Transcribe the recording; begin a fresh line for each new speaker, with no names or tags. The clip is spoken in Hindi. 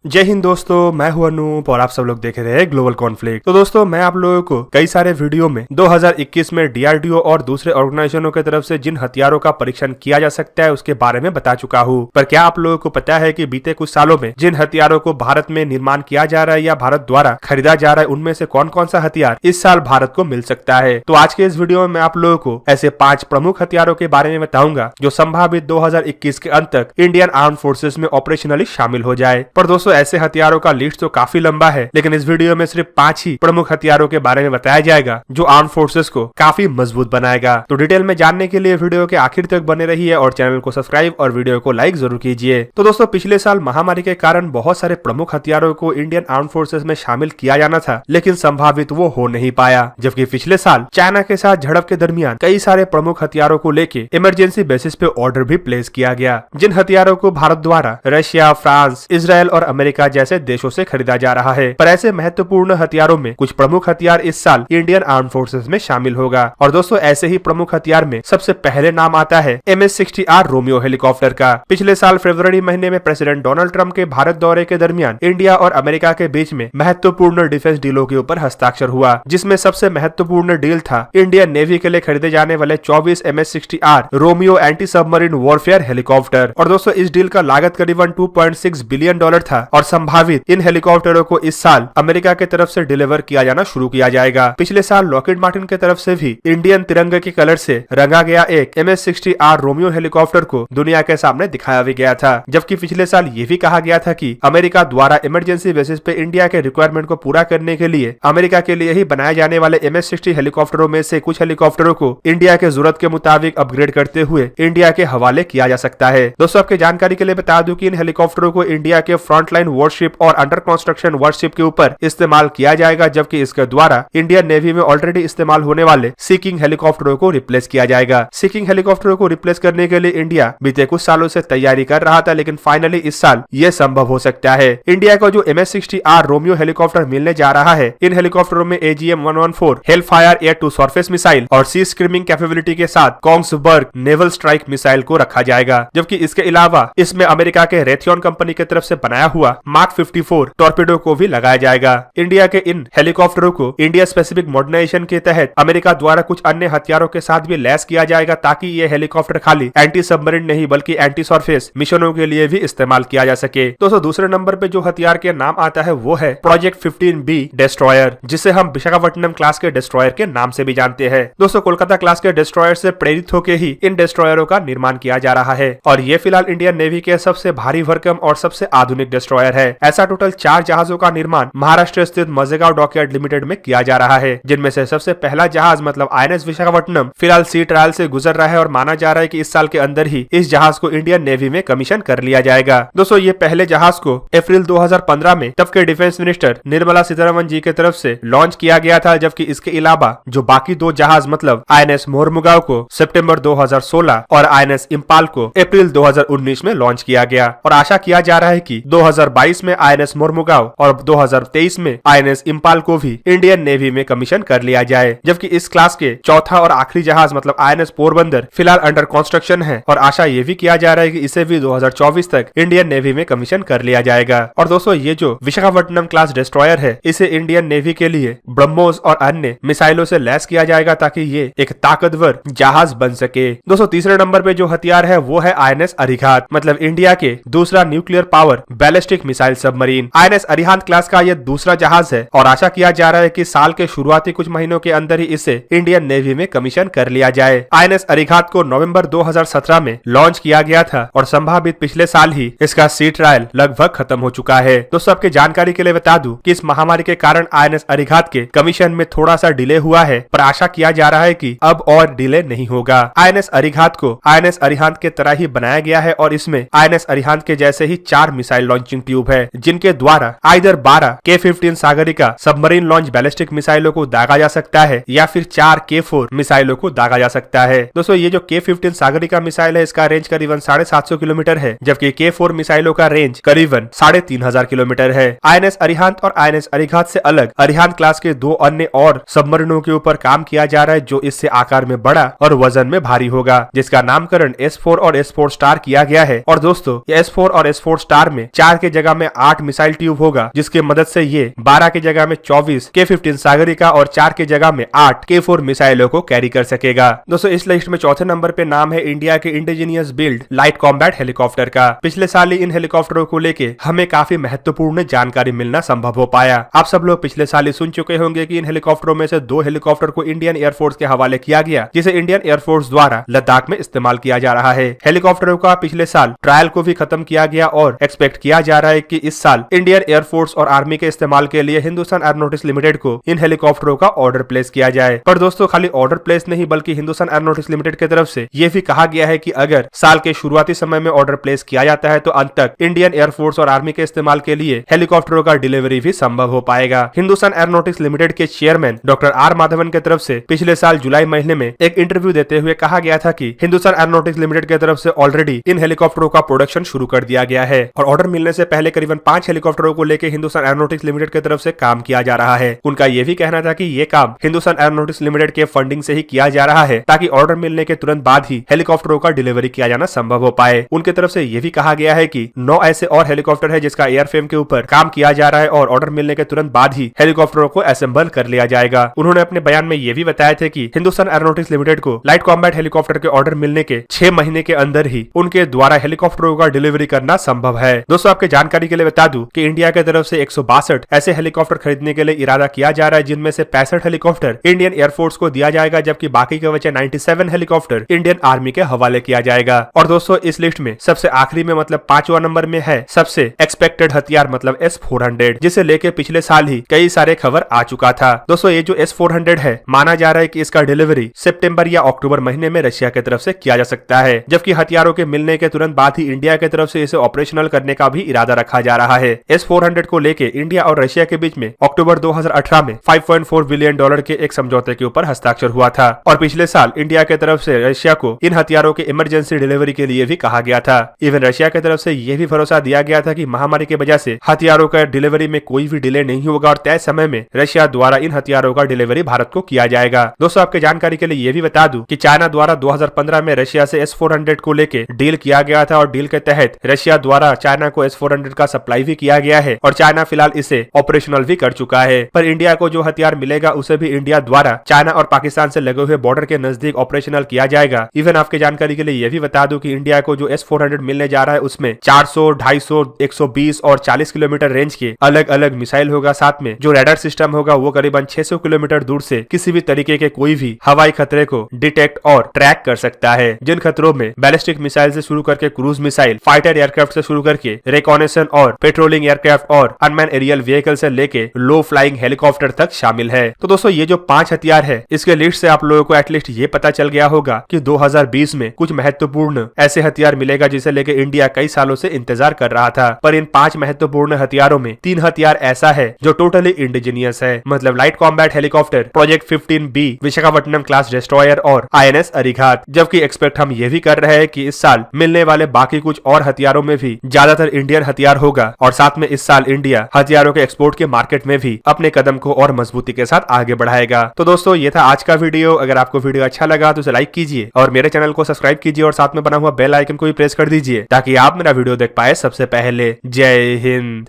जय हिंद दोस्तों, मैं हूं अनूप और आप सब लोग देख रहे हैं ग्लोबल कॉन्फ्लिक्ट। तो दोस्तों, मैं आप लोगों को कई सारे वीडियो में 2021 में डीआरडीओ और दूसरे ऑर्गेनाइजेशनों की तरफ से जिन हथियारों का परीक्षण किया जा सकता है उसके बारे में बता चुका हूं। पर क्या आप लोगों को पता है कि बीते कुछ सालों में जिन हथियारों को भारत में निर्माण किया जा रहा है या भारत द्वारा खरीदा जा रहा है उनमें से कौन कौन सा हथियार इस साल भारत को मिल सकता है। तो आज के इस वीडियो में मैं आप लोगों को ऐसे 5 प्रमुख हथियारों के बारे में बताऊंगा जो संभावित 2021 के अंत तक इंडियन आर्म फोर्सेस में ऑपरेशनली शामिल हो जाए। पर दोस्तों, ऐसे हथियारों का लिस्ट तो काफी लंबा है, लेकिन इस वीडियो में सिर्फ 5 ही प्रमुख हथियारों के बारे में बताया जाएगा जो आर्म फोर्सेस को काफी मजबूत बनाएगा। तो डिटेल में जानने के लिए वीडियो के आखिर तक बने रहिए और चैनल को सब्सक्राइब और वीडियो को लाइक जरूर कीजिए। तो दोस्तों, पिछले साल महामारी के कारण बहुत सारे प्रमुख हथियारों को इंडियन आर्म फोर्सेस में शामिल किया जाना था, लेकिन संभावित वो हो नहीं पाया। जबकि पिछले साल चाइना के साथ झड़प के दरमियान कई सारे प्रमुख हथियारों को लेके इमरजेंसी बेसिस पे ऑर्डर भी प्लेस किया गया, जिन हथियारों को भारत द्वारा रशिया, फ्रांस, इजराइल और अमेरिका जैसे देशों से खरीदा जा रहा है। पर ऐसे महत्वपूर्ण हथियारों में कुछ प्रमुख हथियार इस साल इंडियन आर्म फोर्सेस में शामिल होगा। और दोस्तों, ऐसे ही प्रमुख हथियार में सबसे पहले नाम आता है MS-60R रोमियो हेलीकॉप्टर का। पिछले साल फरवरी महीने में प्रेसिडेंट डोनाल्ड ट्रंप के भारत दौरे के दरमियान इंडिया और अमेरिका के बीच में महत्वपूर्ण डिफेंस डीलों के ऊपर हस्ताक्षर हुआ, जिसमें सबसे महत्वपूर्ण डील था इंडियन नेवी के लिए खरीदे जाने वाले 24 MS-60R Romeo anti submarine warfare helicopter. और दोस्तों, इस डील का लागत करीबन $2.6 बिलियन था और संभावित इन हेलीकॉप्टरों को इस साल अमेरिका की तरफ से डिलीवर किया जाना शुरू किया जाएगा। पिछले साल लॉकहीड मार्टिन की तरफ से भी इंडियन तिरंगे के कलर से रंगा गया एक MS-60R रोमियो हेलीकॉप्टर को दुनिया के सामने दिखाया भी गया था। जबकि पिछले साल ये भी कहा गया था कि अमेरिका द्वारा इमरजेंसी बेसिस पे इंडिया के रिक्वायरमेंट को पूरा करने के लिए अमेरिका के लिए ही बनाए जाने वाले MS-60 हेलीकॉप्टरों में से कुछ हेलीकॉप्टरों को इंडिया के जरूरत के मुताबिक अपग्रेड करते हुए इंडिया के हवाले किया जा सकता है। दोस्तों, आपके जानकारी के लिए बता दूं कि इन हेलीकॉप्टरों को इंडिया के फ्रंटलाइन वॉरशिप और अंडर कंस्ट्रक्शन वॉरशिप के ऊपर इस्तेमाल किया जाएगा, जबकि इसके द्वारा इंडियन नेवी में ऑलरेडी इस्तेमाल होने वाले सी किंग हेलीकॉप्टरों को रिप्लेस किया जाएगा। सी किंग हेलीकॉप्टरों को रिप्लेस करने के लिए इंडिया बीते कुछ सालों से तैयारी कर रहा था, लेकिन फाइनली इस साल ये संभव हो सकता है। इंडिया को जो MS-60R रोमियो हेलीकॉप्टर मिलने जा रहा है, इन हेलीकॉप्टरों में AGM-114 Hellfire air to surface missile और सी स्क्रीमिंग कैपेबिलिटी के साथ कोंग्सबर्ग नेवल स्ट्राइक मिसाइल को रखा जाएगा। जबकि इसके अलावा इसमें अमेरिका के रेथियन कंपनी की तरफ से बनाया हुआ मार्क 54 टॉर्पेडो को भी लगाया जाएगा। इंडिया के इन हेलीकॉप्टरों को इंडिया स्पेसिफिक मॉडर्नाइजेशन के तहत अमेरिका द्वारा कुछ अन्य हथियारों के साथ भी लैस किया जाएगा, ताकि ये हेलीकॉप्टर खाली एंटी सबमरीन नहीं बल्कि एंटी सरफेस मिशनों के लिए भी इस्तेमाल किया जा सके। दोस्तों, दूसरे नंबर पे जो हथियार के नाम आता है वो है प्रोजेक्ट 15B डिस्ट्रॉयर, जिसे हम विशाखापट्टनम क्लास के डिस्ट्रॉयर के नाम से भी जानते हैं। दोस्तों, कोलकाता क्लास के डिस्ट्रॉयर से प्रेरित होकर ही इन डिस्ट्रॉयरों का निर्माण किया जा रहा है और ये फिलहाल इंडियन नेवी के सबसे भारी भरकम और सबसे आधुनिक डिस्ट्रॉयर है। ऐसा टोटल 4 जहाजों का निर्माण महाराष्ट्र स्थित मजेगांव डॉकयार्ड लिमिटेड में किया जा रहा है, जिनमें से सबसे पहला जहाज मतलब INS विशाखापट्टनम फिलहाल सी ट्रायल से गुजर रहा है और माना जा रहा है कि इस साल के अंदर ही इस जहाज को इंडियन नेवी में कमीशन कर लिया जाएगा। दोस्तों, ये पहले जहाज को अप्रैल 2015 में तब के डिफेंस मिनिस्टर निर्मला सीतारमण जी की तरफ से लॉन्च किया गया था, जबकि इसके अलावा जो बाकी 2 जहाज मतलब INS मोरमुगांव को सितंबर 2016 और INS इंपाल को अप्रैल 2019 में लॉन्च किया गया और आशा किया जा रहा है कि 2022 में INS मोरमुगांव और 2023 में INS इंपाल को भी इंडियन नेवी में कमीशन कर लिया जाए। जबकि इस क्लास के चौथा और आखिरी जहाज मतलब INS पोरबंदर फिलहाल अंडर कंस्ट्रक्शन है और आशा ये भी किया जा रहा है कि इसे भी 2024 तक इंडियन नेवी में कमीशन कर लिया जाएगा। और दोस्तों, ये जो विशाखापट्टनम क्लास डिस्ट्रॉयर है इसे इंडियन नेवी के लिए ब्रह्मोस और अन्य मिसाइलों से लैस किया जाएगा ताकि ये एक ताकतवर जहाज बन सके। दोस्तों, तीसरे नंबर पे जो हथियार है वो है INS अरिहंत मतलब इंडिया के दूसरा nuclear power ballistic missile submarine. INS Arihant class का यह दूसरा जहाज है और आशा किया जा रहा है कि साल के शुरुआती कुछ महीनों के अंदर ही इसे इंडियन नेवी में कमीशन कर लिया जाए। INS अरिहंत को नवंबर 2017 में लॉन्च किया गया था और संभावित पिछले साल ही इसका सी ट्रायल लगभग खत्म हो चुका है। दोस्तों, आपके जानकारी के लिए बता दूं कि इस महामारी के कारण INS अरिहंत के कमीशन में थोड़ा सा डिले हुआ है, पर आशा किया जा रहा है कि अब और डिले नहीं होगा। INS अरिहंत को INS अरिहंत के तरह ही बनाया गया है और इसमें INS अरिहंत के जैसे ही 4 मिसाइल लॉन्चिंग ट्यूब है, जिनके द्वारा either 12 K-15 Sagarika submarine launch ballistic मिसाइलों को दागा जा सकता है या फिर 4 K-4 मिसाइलों को दागा जा सकता है। दोस्तों, ये जो K-15 सागरिका मिसाइल है इसका रेंज करीबन 750 किलोमीटर है, जबकि K-4 मिसाइलों का रेंज करीबन 3500 किलोमीटर है। INS अरिहंत और INS अरिहंत से अलग अरिहंत क्लास के 2 अन्य और सबमरीनों के ऊपर काम किया जा रहा है जो इससे आकार में बड़ा और वजन में भारी होगा, जिसका नामकरण S4 और S4 स्टार किया गया है। और दोस्तों, ये S4 और S4 स्टार में 4 के जगह में 8 मिसाइल ट्यूब होगा, जिसके मदद से ये 12 की जगह में 24 K-15 सागरिका और 4 की जगह में 8 K-4 मिसाइलों को कैरी कर सकेगा। दोस्तों इस लिस्ट में चौथे नंबर पे नाम है इंडिया के indigenous build light combat helicopter का। पिछले साल ही इन हेलीकॉप्टरों को लेके हमें काफी महत्वपूर्ण जानकारी मिलना संभव हो पाया। आप सब लोग पिछले साल ही सुन चुके होंगे कि इन हेलीकॉप्टरों में से 2 हेलीकॉप्टर को इंडियन एयरफोर्स के हवाले किया गया, जिसे इंडियन एयरफोर्स द्वारा लद्दाख में इस्तेमाल किया जा रहा है। हेलीकॉप्टरों का पिछले साल ट्रायल को भी खत्म किया गया और एक्सपेक्ट किया जा रहा है कि इस साल इंडियन एयरफोर्स और आर्मी के इस्तेमाल के लिए हिंदुस्तान एरोनॉटिक्स लिमिटेड को इन हेलीकॉप्टरों का ऑर्डर प्लेस किया जाए। पर दोस्तों खाली ऑर्डर प्लेस नहीं, बल्कि हिंदुस्तान एरोनॉटिक्स लिमिटेड की तरफ से यह भी कहा गया है कि अगर साल के शुरुआती समय में ऑर्डर प्लेस किया जाता है तो अंत तक इंडियन एयरफोर्स और आर्मी के इस्तेमाल के लिए हेलीकॉप्टरों का डिलीवरी भी संभव हो पाएगा। हिंदुस्तान एरोनॉटिक्स लिमिटेड के चेयरमैन डॉक्टर आर माधवन की तरफ से पिछले साल जुलाई महीने में एक इंटरव्यू देते हुए कहा गया था कि हिंदुस्तान एरोनॉटिक्स लिमिटेड की तरफ से ऑलरेडी इन हेलीकॉप्टरों का प्रोडक्शन शुरू कर दिया गया है और ऑर्डर मिलने से पहले करीबन 5 हेलीकॉप्टरों को लेकर हिंदुस्तान एरोनॉटिक्स लिमिटेड की तरफ से काम किया जा रहा है। उनका यह भी कहना था कि ये काम हिंदुस्तान एरोनॉटिक्स लिमिटेड के फंडिंग से ही किया जा रहा है ताकि ऑर्डर मिलने के तुरंत बाद ही हेलीकॉप्टरों का डिलीवरी किया जाना संभव हो पाए। उनकी तरफ से यह भी कहा गया है कि 9 ऐसे और हेलीकॉप्टर है जिसका एयरफ्रेम के ऊपर काम किया जा रहा है और ऑर्डर मिलने के तुरंत बाद ही हेलीकॉप्टरों को असेंबल कर लिया जाएगा। उन्होंने अपने बयान में यह भी बताया थे कि हिंदुस्तान एरोनॉटिक्स लिमिटेड को लाइट कॉम्बैट हेलीकॉप्टर के ऑर्डर मिलने के 6 महीने के अंदर ही उनके द्वारा हेलीकॉप्टरों का डिलीवरी करना संभव है। दोस्तों आपके जानकारी के लिए बता दूं कि इंडिया की तरफ से 162 ऐसे हेलीकॉप्टर खरीदने के लिए इरादा किया जा रहा है, जिनमें से 65 हेलीकॉप्टर इंडियन एयरफोर्स को दिया जाएगा, जबकि बाकी के बचे 97 हेलीकॉप्टर इंडियन आर्मी के हवाले किया जाएगा। और दोस्तों इस लिस्ट में सबसे आखिरी में मतलब 5वां नंबर में है सबसे एक्सपेक्टेड हथियार मतलब S-400, जिसे लेके पिछले साल ही कई सारे खबर आ चुका था। दोस्तों ये जो S-400 है माना जा रहा है कि इसका डिलीवरी सितंबर या अक्टूबर महीने में रशिया की तरफ से किया जा सकता है, जबकि हथियारों के मिलने के तुरंत बाद ही इंडिया की तरफ से इसे ऑपरेशनल करने का भी इरादा रखा जा रहा है। S-400 को लेके इंडिया और रशिया के बीच में अक्टूबर 2018 में $5.4 बिलियन के एक समझौते के ऊपर हस्ताक्षर हुआ था और पिछले साल इंडिया की तरफ से रशिया को इन हथियारों के इमरजेंसी डिलीवरी के लिए भी कहा गया था। इवन रशिया की तरफ से यह भी भरोसा दिया गया था कि महामारी की वजह से हथियारों का डिलीवरी में कोई भी डिले नहीं होगा और तय समय में रशिया द्वारा इन हथियारों का डिलीवरी भारत को किया जाएगा। दोस्तों आपके जानकारी के लिए यह भी बता दूं कि चाइना द्वारा 2015 में रशिया से S-400 को लेके डील किया गया था और डील के तहत रशिया द्वारा चाइना को S-400 का सप्लाई भी किया गया है और चाइना फिलहाल इसे ऑपरेशनल भी कर चुका है। पर इंडिया को जो हथियार मिलेगा उसे भी इंडिया द्वारा चाइना और पाकिस्तान से लगे हुए बॉर्डर के नजदीक ऑपरेशनल किया जाएगा। इवन आपके जानकारी के लिए यह भी बता दूं कि इंडिया को जो S-400 मिलने जा रहा है उसमें 400, 250, 120 और 40 किलोमीटर रेंज के अलग अलग मिसाइल होगा। साथ में जो रडार सिस्टम होगा वो करीबन 600 किलोमीटर दूर से किसी भी तरीके के कोई भी हवाई खतरे को डिटेक्ट और ट्रैक कर सकता है। जिन खतरों में बैलिस्टिक मिसाइल से शुरू करके क्रूज मिसाइल, फाइटर एयरक्राफ्ट से शुरू करके रिकॉनेशन और पेट्रोलिंग एयरक्राफ्ट और अनमैन एरियल व्हीकल से लेके लो फ्लाइंग हेलीकॉप्टर तक शामिल है। तो दोस्तों ये जो 5 हथियार है इसके लिस्ट से आप लोगों को एटलीस्ट ये पता चल गया होगा कि 2020 में कुछ महत्वपूर्ण ऐसे हथियार मिलेगा जिसे लेके इंडिया कई सालों से इंतजार कर रहा था। पर इन 5 महत्वपूर्ण हथियारों में 3 हथियार ऐसा है जो टोटली इंडिजीनियस है, मतलब light combat helicopter, project 15B Visakhapatnam class destroyer और INS अरिघात। जबकि एक्सपेक्ट हम ये भी कर रहे हैं कि इस साल मिलने वाले बाकी कुछ और हथियारों में भी ज्यादातर इंडियन हथियार होगा और साथ में इस साल इंडिया हथियारों के एक्सपोर्ट के मार्केट में भी अपने कदम को और मजबूती के साथ आगे बढ़ाएगा। तो दोस्तों ये था आज का वीडियो। अगर आपको वीडियो अच्छा लगा तो उसे लाइक कीजिए और मेरे चैनल को सब्सक्राइब कीजिए और साथ में बना हुआ बेल आइकन को भी प्रेस कर दीजिए ताकि आप मेरा वीडियो देख पाए सबसे पहले। जय हिंद।